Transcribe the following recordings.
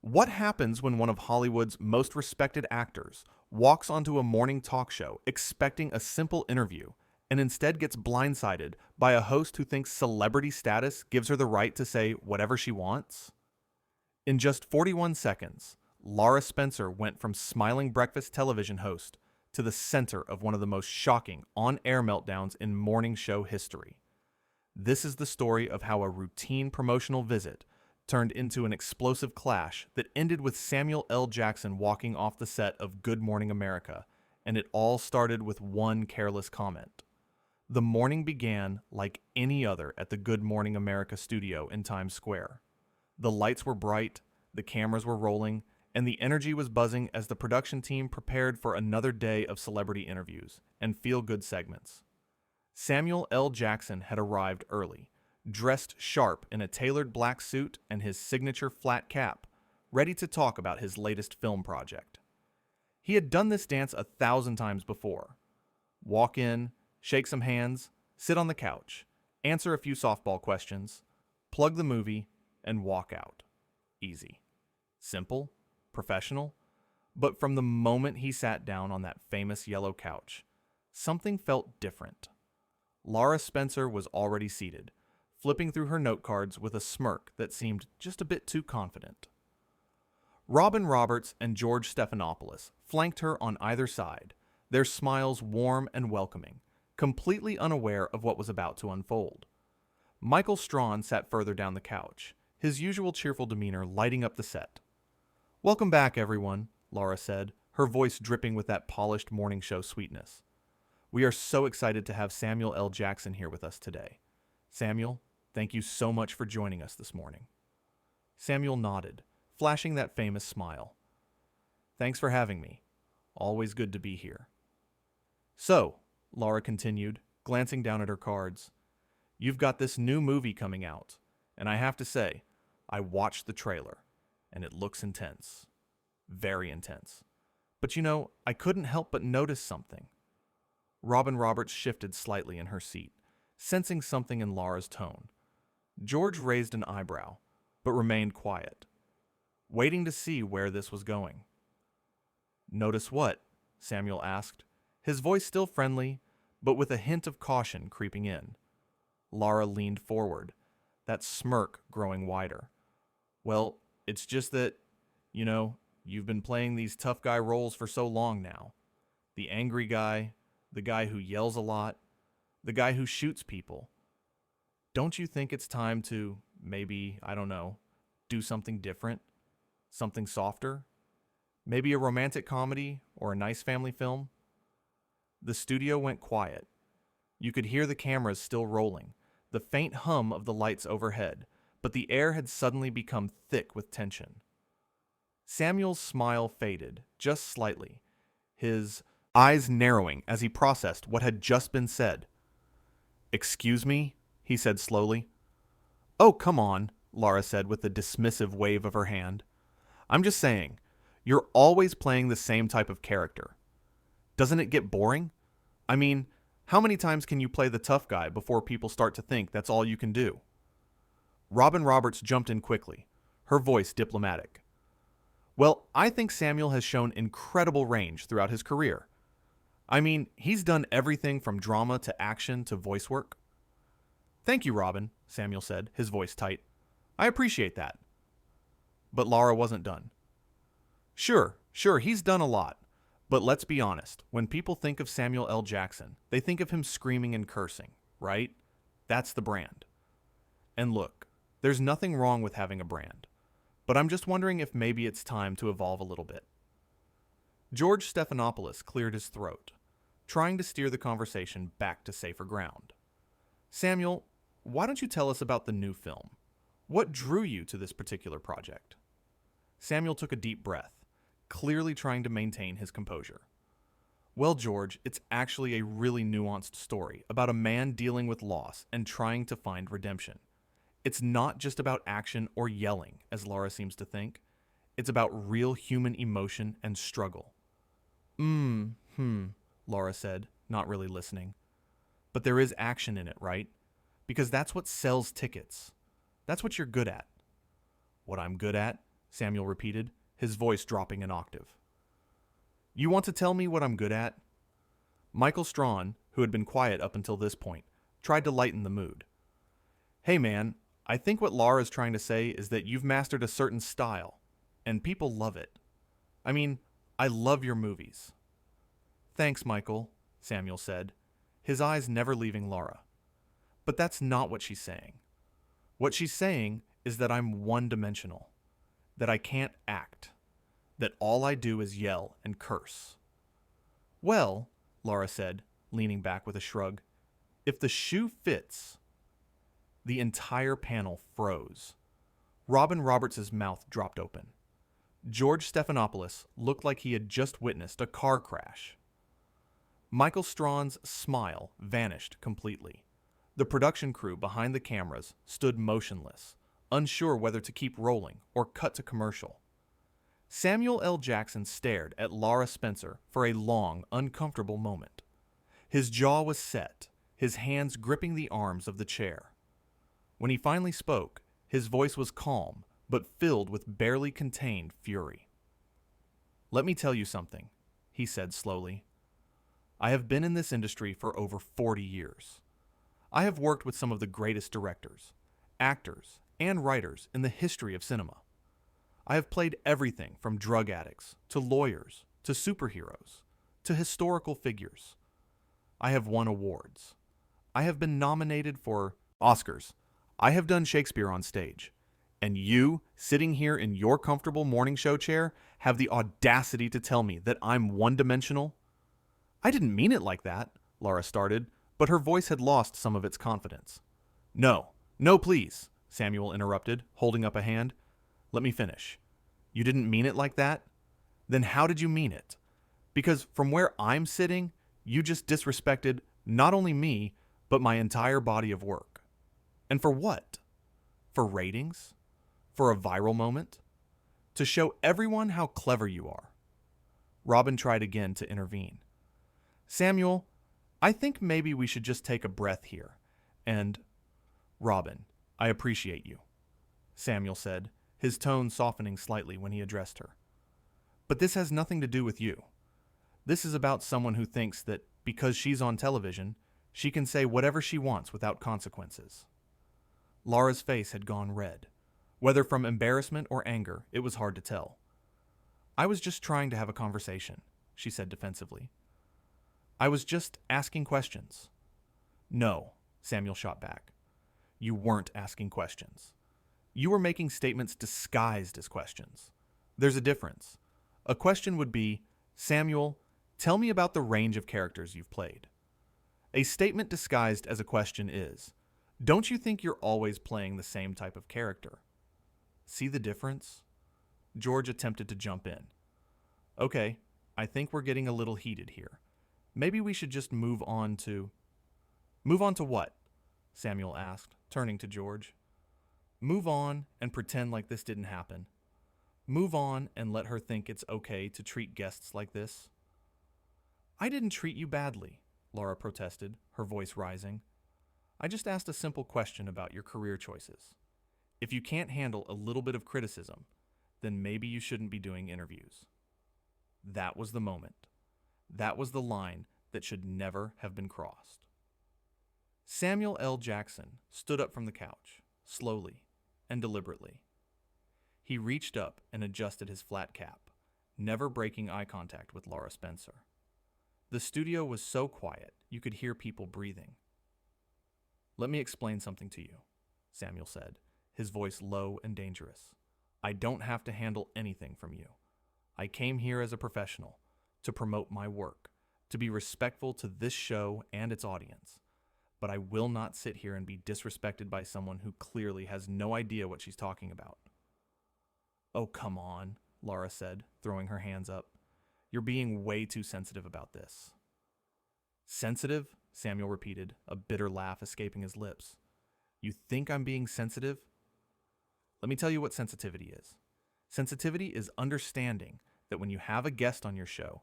What happens when one of Hollywood's most respected actors walks onto a morning talk show expecting a simple interview and instead gets blindsided by a host who thinks celebrity status gives her the right to say whatever she wants? In just 41 seconds, Lara Spencer went from smiling breakfast television host to the center of one of the most shocking on-air meltdowns in morning show history. This is the story of how a routine promotional visit turned into an explosive clash that ended with Samuel L. Jackson walking off the set of Good Morning America, and it all started with one careless comment. The morning began like any other at the Good Morning America studio in Times Square. The lights were bright, the cameras were rolling, and the energy was buzzing as the production team prepared for another day of celebrity interviews and feel-good segments. Samuel L. Jackson had arrived early, dressed sharp in a tailored black suit and his signature flat cap, ready to talk about his latest film project. He had done this dance 1,000 times before. Walk in, shake some hands, sit on the couch, answer a few softball questions, plug the movie, and walk out. Easy. Simple, professional, but from the moment he sat down on that famous yellow couch, something felt different. Lara Spencer was already seated, flipping through her note cards with a smirk that seemed just a bit too confident. Robin Roberts and George Stephanopoulos flanked her on either side, their smiles warm and welcoming, completely unaware of what was about to unfold. Michael Strawn sat further down the couch, his usual cheerful demeanor lighting up the set. "Welcome back, everyone," Lara said, her voice dripping with that polished morning show sweetness. "We are so excited to have Samuel L. Jackson here with us today. Samuel, thank you so much for joining us this morning." Samuel nodded, flashing that famous smile. "Thanks for having me. Always good to be here." "So," Lara continued, glancing down at her cards, "you've got this new movie coming out, and I have to say, I watched the trailer, and it looks intense. Very intense. But I couldn't help but notice something." Robin Roberts shifted slightly in her seat, sensing something in Lara's tone. George raised an eyebrow, but remained quiet, waiting to see where this was going. "Notice what?" Samuel asked, his voice still friendly, but with a hint of caution creeping in. Lara leaned forward, that smirk growing wider. "Well, it's just that, you've been playing these tough guy roles for so long now. The angry guy, the guy who yells a lot, the guy who shoots people. Don't you think it's time to, maybe, I don't know, do something different? Something softer? Maybe a romantic comedy or a nice family film?" The studio went quiet. You could hear the cameras still rolling, the faint hum of the lights overhead, but the air had suddenly become thick with tension. Samuel's smile faded, just slightly, his eyes narrowing as he processed what had just been said. "Excuse me?" he said slowly. "Oh, come on," Lara said with a dismissive wave of her hand. "I'm just saying, you're always playing the same type of character. Doesn't it get boring? I mean, how many times can you play the tough guy before people start to think that's all you can do?" Robin Roberts jumped in quickly, her voice diplomatic. "Well, I think Samuel has shown incredible range throughout his career. I mean, he's done everything from drama to action to voice work." "Thank you, Robin," Samuel said, his voice tight. "I appreciate that." But Lara wasn't done. Sure, he's done a lot. But let's be honest, when people think of Samuel L. Jackson, they think of him screaming and cursing, right? That's the brand. And look, there's nothing wrong with having a brand, but I'm just wondering if maybe it's time to evolve a little bit. George Stephanopoulos cleared his throat, trying to steer the conversation back to safer ground. "Samuel, why don't you tell us about the new film? What drew you to this particular project?" Samuel took a deep breath, clearly trying to maintain his composure. "Well, George, it's actually a really nuanced story about a man dealing with loss and trying to find redemption. It's not just about action or yelling, as Lara seems to think. It's about real human emotion and struggle." Lara said, not really listening. "But there is action in it, right? Because that's what sells tickets. That's what you're good at." "What I'm good at?" Samuel repeated, his voice dropping an octave. You want to tell me what I'm good at? Michael Strawn, who had been quiet up until this point, tried to lighten the mood. Hey man, I think what Lara's trying to say is that you've mastered a certain style, and people love it. I mean, I love your movies. Thanks, Michael, Samuel said, his eyes never leaving Lara. But that's not what she's saying. What she's saying is that I'm one-dimensional, that I can't act, that all I do is yell and curse. Well, Lara said, leaning back with a shrug, if the shoe fits. The entire panel froze. Robin Roberts' mouth dropped open. George Stephanopoulos looked like he had just witnessed a car crash. Michael Strawn's smile vanished completely. The production crew behind the cameras stood motionless, unsure whether to keep rolling or cut to commercial. Samuel L. Jackson stared at Lara Spencer for a long, uncomfortable moment. His jaw was set, his hands gripping the arms of the chair. When he finally spoke, his voice was calm, but filled with barely contained fury. Let me tell you something, he said slowly. I have been in this industry for over 40 years. I have worked with some of the greatest directors, actors, and writers in the history of cinema. I have played everything from drug addicts, to lawyers, to superheroes, to historical figures. I have won awards. I have been nominated for Oscars. I have done Shakespeare on stage. And you, sitting here in your comfortable morning show chair, have the audacity to tell me that I'm one-dimensional? I didn't mean it like that, Lara started, but her voice had lost some of its confidence. No, please, Samuel interrupted, holding up a hand. Let me finish. You didn't mean it like that? Then how did you mean it? Because from where I'm sitting, you just disrespected not only me, but my entire body of work. And for what? For ratings? For a viral moment? To show everyone how clever you are. Robin tried again to intervene. Samuel, I think maybe we should just take a breath here. And, Robin, I appreciate you, Samuel said, his tone softening slightly when he addressed her. But this has nothing to do with you. This is about someone who thinks that because she's on television, she can say whatever she wants without consequences. Lara's face had gone red. Whether from embarrassment or anger, it was hard to tell. I was just trying to have a conversation, she said defensively. I was just asking questions. No, Samuel shot back. You weren't asking questions. You were making statements disguised as questions. There's a difference. A question would be, Samuel, tell me about the range of characters you've played. A statement disguised as a question is, don't you think you're always playing the same type of character? See the difference? George attempted to jump in. Okay, I think we're getting a little heated here. Maybe we should just move on to... Move on to what? Samuel asked, turning to George. Move on and pretend like this didn't happen. Move on and let her think it's okay to treat guests like this. I didn't treat you badly, Lara protested, her voice rising. I just asked a simple question about your career choices. If you can't handle a little bit of criticism, then maybe you shouldn't be doing interviews. That was the moment. That was the line that should never have been crossed. Samuel L. Jackson stood up from the couch, slowly and deliberately. He reached up and adjusted his flat cap, never breaking eye contact with Lara Spencer. The studio was so quiet you could hear people breathing. Let me explain something to you, Samuel said, his voice low and dangerous. I don't have to handle anything from you. I came here as a professional, to promote my work, to be respectful to this show and its audience. But I will not sit here and be disrespected by someone who clearly has no idea what she's talking about. Oh, come on, Lara said, throwing her hands up. You're being way too sensitive about this. Sensitive? Samuel repeated, a bitter laugh escaping his lips. You think I'm being sensitive? Let me tell you what sensitivity is. Sensitivity is understanding that when you have a guest on your show,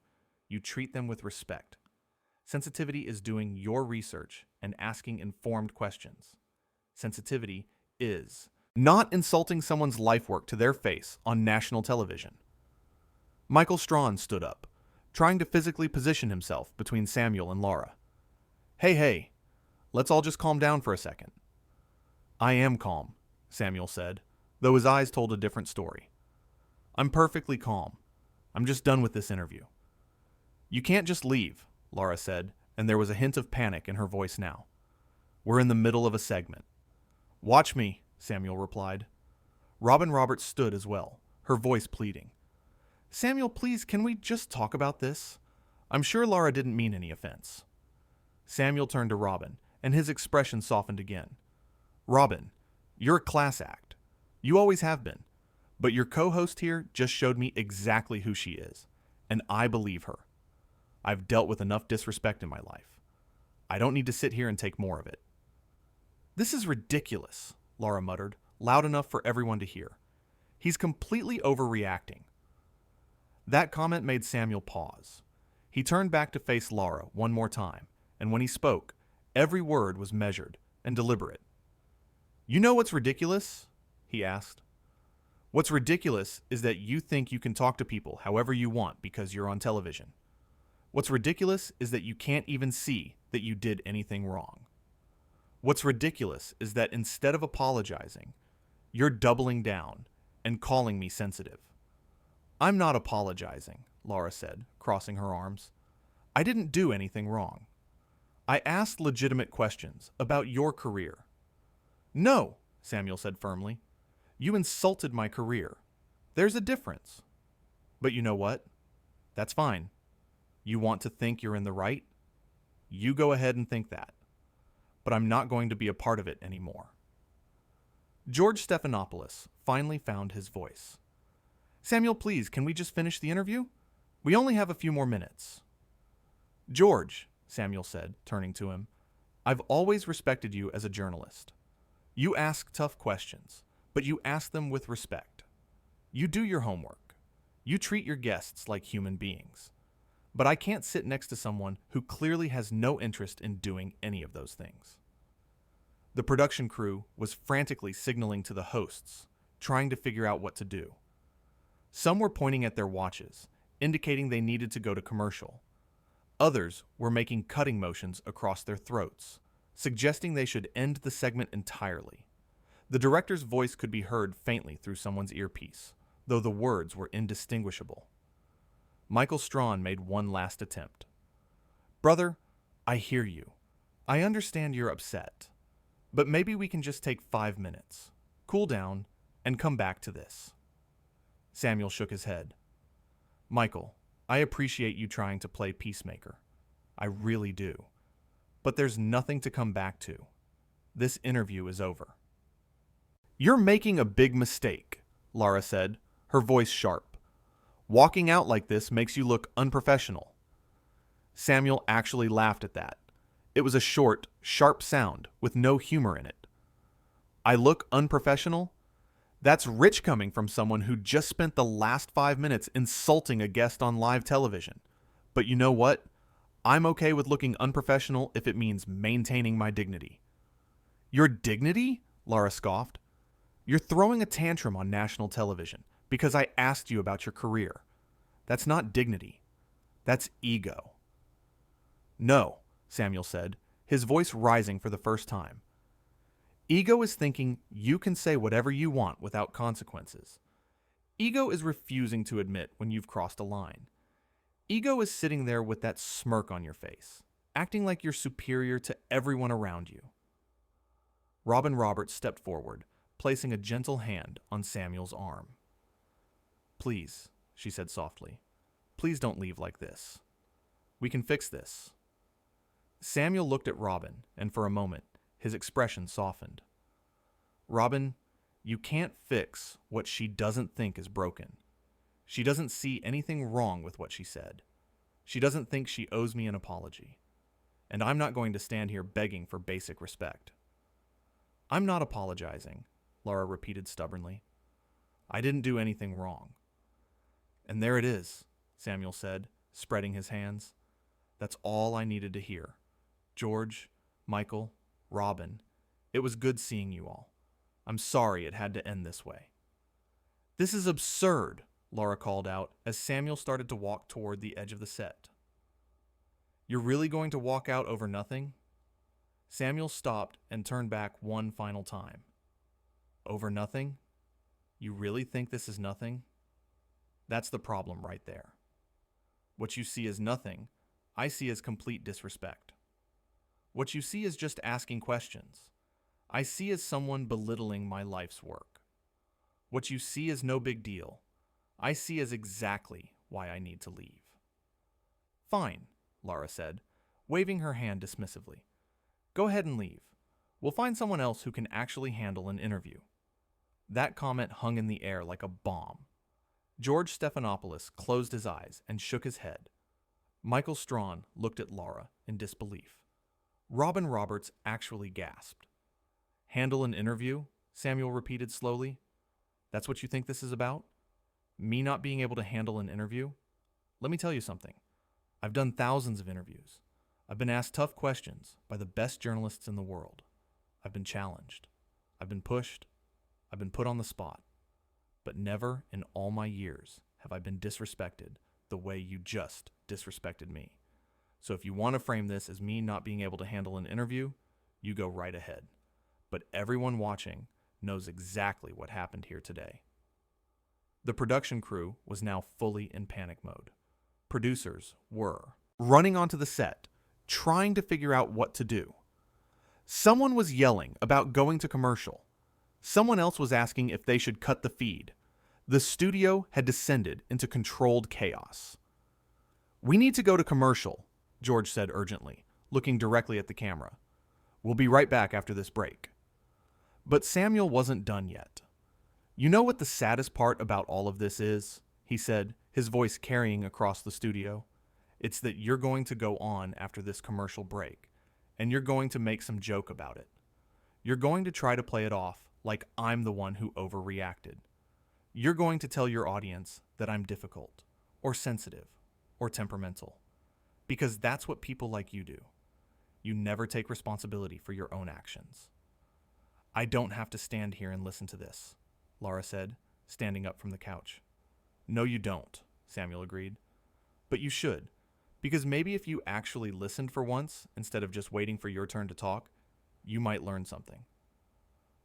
you treat them with respect. Sensitivity is doing your research and asking informed questions. Sensitivity is not insulting someone's life work to their face on national television. Michael Strawn stood up, trying to physically position himself between Samuel and Lara. Hey, let's all just calm down for a second. I am calm, Samuel said, though his eyes told a different story. I'm perfectly calm. I'm just done with this interview. You can't just leave, Lara said, and there was a hint of panic in her voice now. We're in the middle of a segment. Watch me, Samuel replied. Robin Roberts stood as well, her voice pleading. Samuel, please, can we just talk about this? I'm sure Lara didn't mean any offense. Samuel turned to Robin, and his expression softened again. Robin, you're a class act. You always have been. But your co-host here just showed me exactly who she is, and I believe her. I've dealt with enough disrespect in my life. I don't need to sit here and take more of it. This is ridiculous, Lara muttered, loud enough for everyone to hear. He's completely overreacting. That comment made Samuel pause. He turned back to face Lara one more time, and when he spoke, every word was measured and deliberate. You know what's ridiculous? He asked. What's ridiculous is that you think you can talk to people however you want because you're on television. What's ridiculous is that you can't even see that you did anything wrong. What's ridiculous is that instead of apologizing, you're doubling down and calling me sensitive. I'm not apologizing, Lara said, crossing her arms. I didn't do anything wrong. I asked legitimate questions about your career. No, Samuel said firmly. You insulted my career. There's a difference. But you know what? That's fine. You want to think you're in the right? You go ahead and think that. But I'm not going to be a part of it anymore. George Stephanopoulos finally found his voice. Samuel, please, can we just finish the interview? We only have a few more minutes. George, Samuel said, turning to him, I've always respected you as a journalist. You ask tough questions, but you ask them with respect. You do your homework. You treat your guests like human beings. But I can't sit next to someone who clearly has no interest in doing any of those things. The production crew was frantically signaling to the hosts, trying to figure out what to do. Some were pointing at their watches, indicating they needed to go to commercial. Others were making cutting motions across their throats, suggesting they should end the segment entirely. The director's voice could be heard faintly through someone's earpiece, though the words were indistinguishable. Michael Strawn made one last attempt. Brother, I hear you. I understand you're upset. But maybe we can just take 5 minutes, cool down, and come back to this. Samuel shook his head. Michael, I appreciate you trying to play peacemaker. I really do. But there's nothing to come back to. This interview is over. You're making a big mistake, Lara said, her voice sharp. Walking out like this makes you look unprofessional. Samuel actually laughed at that. It was a short, sharp sound with no humor in it. I look unprofessional? That's rich coming from someone who just spent the last 5 minutes insulting a guest on live television. But you know what? I'm okay with looking unprofessional if it means maintaining my dignity. Your dignity? Lara scoffed. You're throwing a tantrum on national television because I asked you about your career. That's not dignity. That's ego. No, Samuel said, his voice rising for the first time. Ego is thinking you can say whatever you want without consequences. Ego is refusing to admit when you've crossed a line. Ego is sitting there with that smirk on your face, acting like you're superior to everyone around you. Robin Roberts stepped forward, placing a gentle hand on Samuel's arm. Please, she said softly, please don't leave like this. We can fix this. Samuel looked at Robin, and for a moment, his expression softened. Robin, you can't fix what she doesn't think is broken. She doesn't see anything wrong with what she said. She doesn't think she owes me an apology. And I'm not going to stand here begging for basic respect. I'm not apologizing, Lara repeated stubbornly. I didn't do anything wrong. And there it is, Samuel said, spreading his hands. That's all I needed to hear. George, Michael, Robin, it was good seeing you all. I'm sorry it had to end this way." "This is absurd," Lara called out as Samuel started to walk toward the edge of the set. "You're really going to walk out over nothing?" Samuel stopped and turned back one final time. "Over nothing? You really think this is nothing? That's the problem right there. What you see as nothing, I see as complete disrespect. What you see is just asking questions. I see as someone belittling my life's work. What you see is no big deal. I see as exactly why I need to leave." "Fine," Lara said, waving her hand dismissively. "Go ahead and leave. We'll find someone else who can actually handle an interview." That comment hung in the air like a bomb. George Stephanopoulos closed his eyes and shook his head. Michael Strawn looked at Lara in disbelief. Robin Roberts actually gasped. "Handle an interview?" Samuel repeated slowly. "That's what you think this is about? Me not being able to handle an interview? Let me tell you something. I've done thousands of interviews. I've been asked tough questions by the best journalists in the world. I've been challenged. I've been pushed. I've been put on the spot. But never in all my years have I been disrespected the way you just disrespected me. So if you want to frame this as me not being able to handle an interview, you go right ahead. But everyone watching knows exactly what happened here today." The production crew was now fully in panic mode. Producers were running onto the set, trying to figure out what to do. Someone was yelling about going to commercial. Someone else was asking if they should cut the feed. The studio had descended into controlled chaos. "We need to go to commercial," George said urgently, looking directly at the camera. "We'll be right back after this break." But Samuel wasn't done yet. "You know what the saddest part about all of this is?" he said, his voice carrying across the studio. "It's that you're going to go on after this commercial break, and you're going to make some joke about it. You're going to try to play it off like I'm the one who overreacted. You're going to tell your audience that I'm difficult, or sensitive, or temperamental. Because that's what people like you do. You never take responsibility for your own actions." "I don't have to stand here and listen to this," Lara said, standing up from the couch. "No, you don't," Samuel agreed. "But you should, because maybe if you actually listened for once, instead of just waiting for your turn to talk, you might learn something."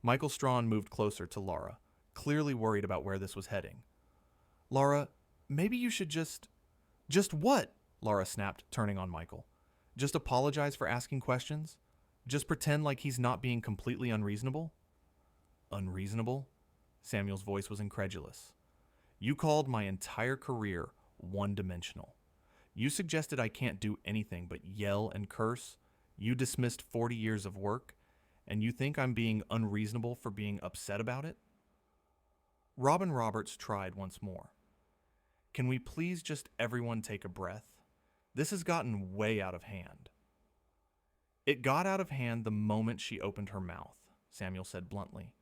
Michael Strawn moved closer to Lara, clearly worried about where this was heading. "Lara, maybe you should just..." "Just what?" Lara snapped, turning on Michael. "Just apologize for asking questions? Just pretend like he's not being completely unreasonable?" "Unreasonable?" Samuel's voice was incredulous. "You called my entire career one-dimensional. You suggested I can't do anything but yell and curse. You dismissed 40 years of work, and you think I'm being unreasonable for being upset about it?" Robin Roberts tried once more. "Can we please just everyone take a breath? This has gotten way out of hand." "It got out of hand the moment she opened her mouth," Samuel said bluntly.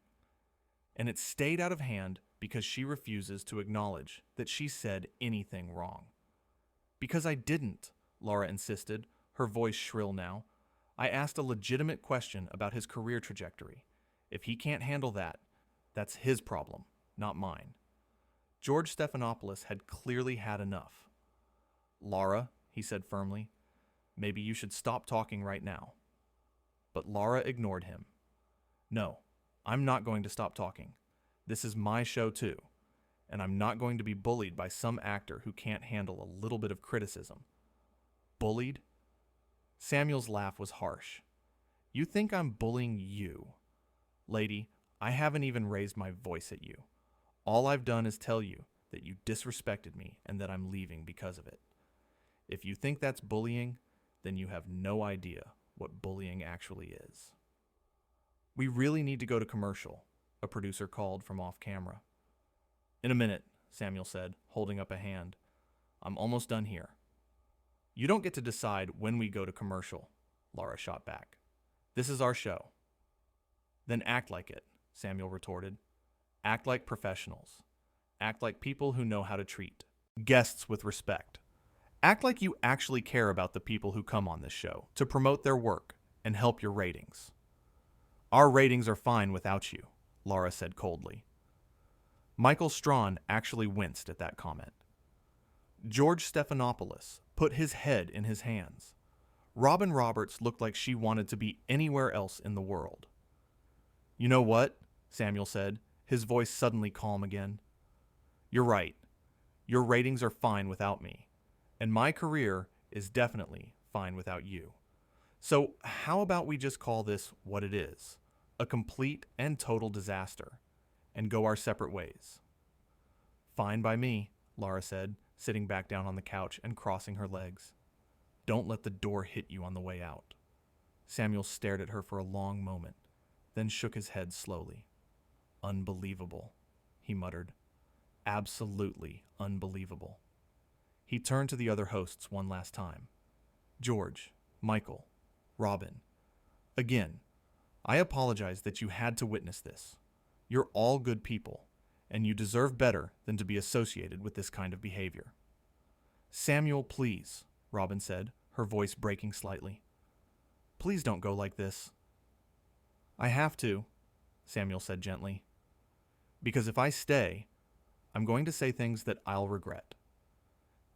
"And it stayed out of hand because she refuses to acknowledge that she said anything wrong." "Because I didn't," Lara insisted, her voice shrill now. "I asked a legitimate question about his career trajectory. If he can't handle that, that's his problem, not mine." George Stephanopoulos had clearly had enough. "Lara," he said firmly, "maybe you should stop talking right now." But Lara ignored him. "No, I'm not going to stop talking. This is my show too, and I'm not going to be bullied by some actor who can't handle a little bit of criticism." "Bullied?" Samuel's laugh was harsh. "You think I'm bullying you? Lady, I haven't even raised my voice at you. All I've done is tell you that you disrespected me and that I'm leaving because of it. If you think that's bullying, then you have no idea what bullying actually is." "We really need to go to commercial," a producer called from off camera. "In a minute," Samuel said, holding up a hand. "I'm almost done here." "You don't get to decide when we go to commercial," Lara shot back. "This is our show." "Then act like it," Samuel retorted. "Act like professionals. Act like people who know how to treat guests with respect. Act like you actually care about the people who come on this show to promote their work and help your ratings." "Our ratings are fine without you," Lara said coldly. Michael Strawn actually winced at that comment. George Stephanopoulos put his head in his hands. Robin Roberts looked like she wanted to be anywhere else in the world. "You know what?" Samuel said, his voice suddenly calm again. "You're right. Your ratings are fine without me, and my career is definitely fine without you. So how about we just call this what it is, a complete and total disaster, and go our separate ways?" "Fine by me," Lara said, sitting back down on the couch and crossing her legs. "Don't let the door hit you on the way out." Samuel stared at her for a long moment, then shook his head slowly. "Unbelievable," he muttered. "Absolutely unbelievable." He turned to the other hosts one last time. "George, Michael, Robin, again, I apologize that you had to witness this. You're all good people, and you deserve better than to be associated with this kind of behavior." "Samuel, please," Robin said, her voice breaking slightly. "Please don't go like this." "I have to," Samuel said gently. "Because if I stay, I'm going to say things that I'll regret.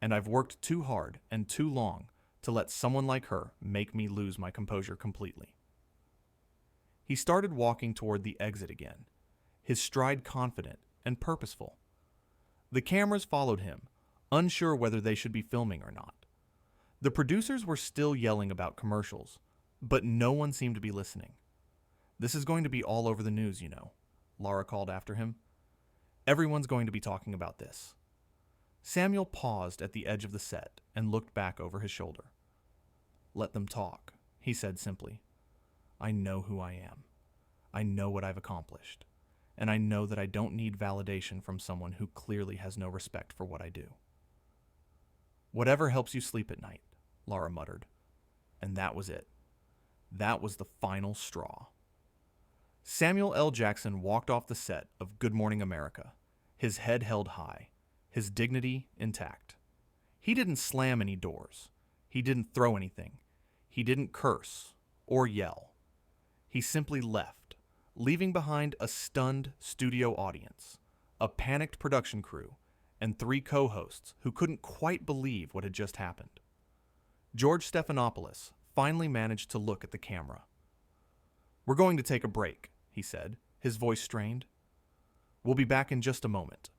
And I've worked too hard and too long to let someone like her make me lose my composure completely." He started walking toward the exit again, his stride confident and purposeful. The cameras followed him, unsure whether they should be filming or not. The producers were still yelling about commercials, but no one seemed to be listening. "This is going to be all over the news, you know," Lara called after him. "Everyone's going to be talking about this." Samuel paused at the edge of the set and looked back over his shoulder. "Let them talk," he said simply. "I know who I am. I know what I've accomplished. And I know that I don't need validation from someone who clearly has no respect for what I do." "Whatever helps you sleep at night," Lara muttered. And that was it. That was the final straw. Samuel L. Jackson walked off the set of Good Morning America, his head held high, his dignity intact. He didn't slam any doors. He didn't throw anything. He didn't curse or yell. He simply left, leaving behind a stunned studio audience, a panicked production crew, and 3 co-hosts who couldn't quite believe what had just happened. George Stephanopoulos finally managed to look at the camera. "We're going to take a break," he said, his voice strained. "We'll be back in just a moment."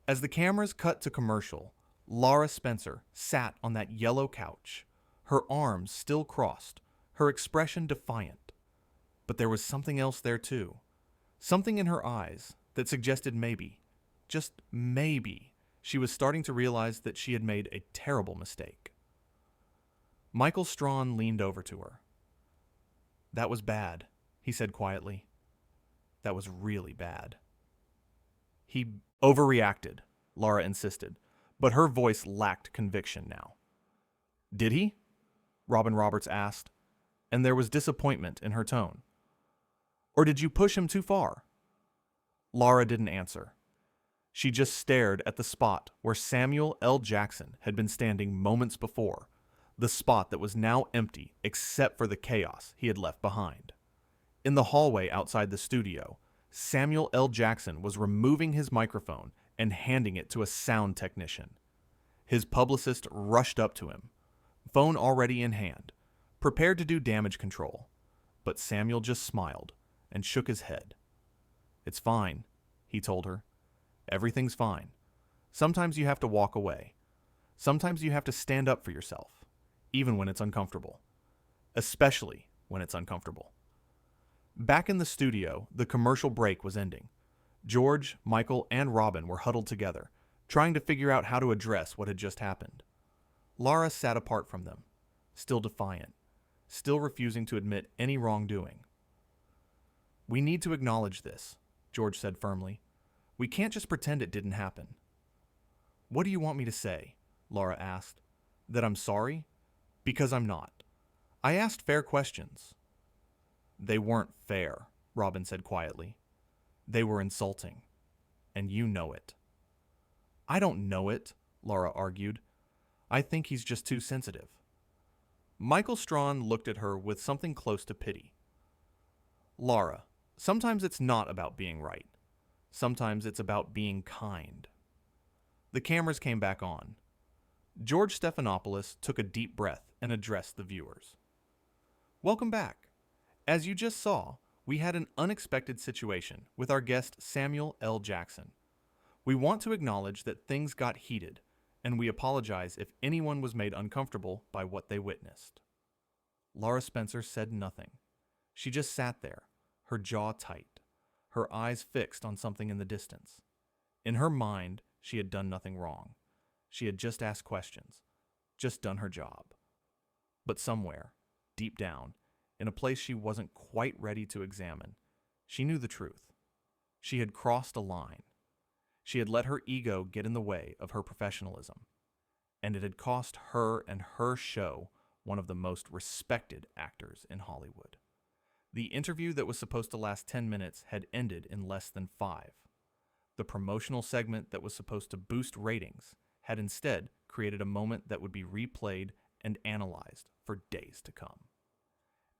As the cameras cut to commercial, Lara Spencer sat on that yellow couch, her arms still crossed, her expression defiant. But there was something else there too, something in her eyes that suggested maybe, just maybe, she was starting to realize that she had made a terrible mistake. Michael Strawn leaned over to her. "That was bad," he said quietly. "That was really bad." "He overreacted," Lara insisted, but her voice lacked conviction now. "Did he?" Robin Roberts asked, and there was disappointment in her tone. "Or did you push him too far?" Lara didn't answer. She just stared at the spot where Samuel L. Jackson had been standing moments before, the spot that was now empty except for the chaos he had left behind. In the hallway outside the studio, Samuel L. Jackson was removing his microphone and handing it to a sound technician. His publicist rushed up to him, phone already in hand, prepared to do damage control, but Samuel just smiled and shook his head. "It's fine," he told her. "Everything's fine. Sometimes you have to walk away. Sometimes you have to stand up for yourself, even when it's uncomfortable. Especially when it's uncomfortable." Back in the studio, the commercial break was ending. George, Michael, and Robin were huddled together, trying to figure out how to address what had just happened. Lara sat apart from them, still defiant, still refusing to admit any wrongdoing. "We need to acknowledge this," George said firmly. "We can't just pretend it didn't happen." "What do you want me to say?" Lara asked. "That I'm sorry? Because I'm not. I asked fair questions." "They weren't fair," Robin said quietly. "They were insulting. And you know it." "I don't know it," Lara argued. "I think he's just too sensitive." Michael Strawn looked at her with something close to pity. "Lara, Sometimes it's not about being right. Sometimes it's about being kind. The cameras came back on. George Stephanopoulos took a deep breath and addressed the viewers. Welcome back. As you just saw, we had an unexpected situation with our guest Samuel L. Jackson. We want to acknowledge that things got heated, and we apologize if anyone was made uncomfortable by what they witnessed. Lara Spencer said nothing. She just sat there, her jaw tight, her eyes fixed on something in the distance. In her mind, she had done nothing wrong. She had just asked questions, just done her job. But somewhere, deep down, in a place she wasn't quite ready to examine, she knew the truth. She had crossed a line. She had let her ego get in the way of her professionalism, and it had cost her and her show one of the most respected actors in Hollywood. The interview that was supposed to last 10 minutes had ended in less than 5. The promotional segment that was supposed to boost ratings had instead created a moment that would be replayed and analyzed for days to come.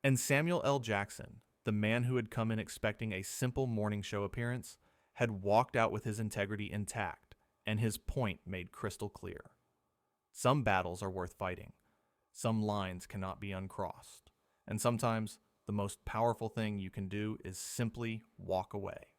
And Samuel L. Jackson, the man who had come in expecting a simple morning show appearance, had walked out with his integrity intact and his point made crystal clear. Some battles are worth fighting. Some lines cannot be uncrossed. And sometimes the most powerful thing you can do is simply walk away.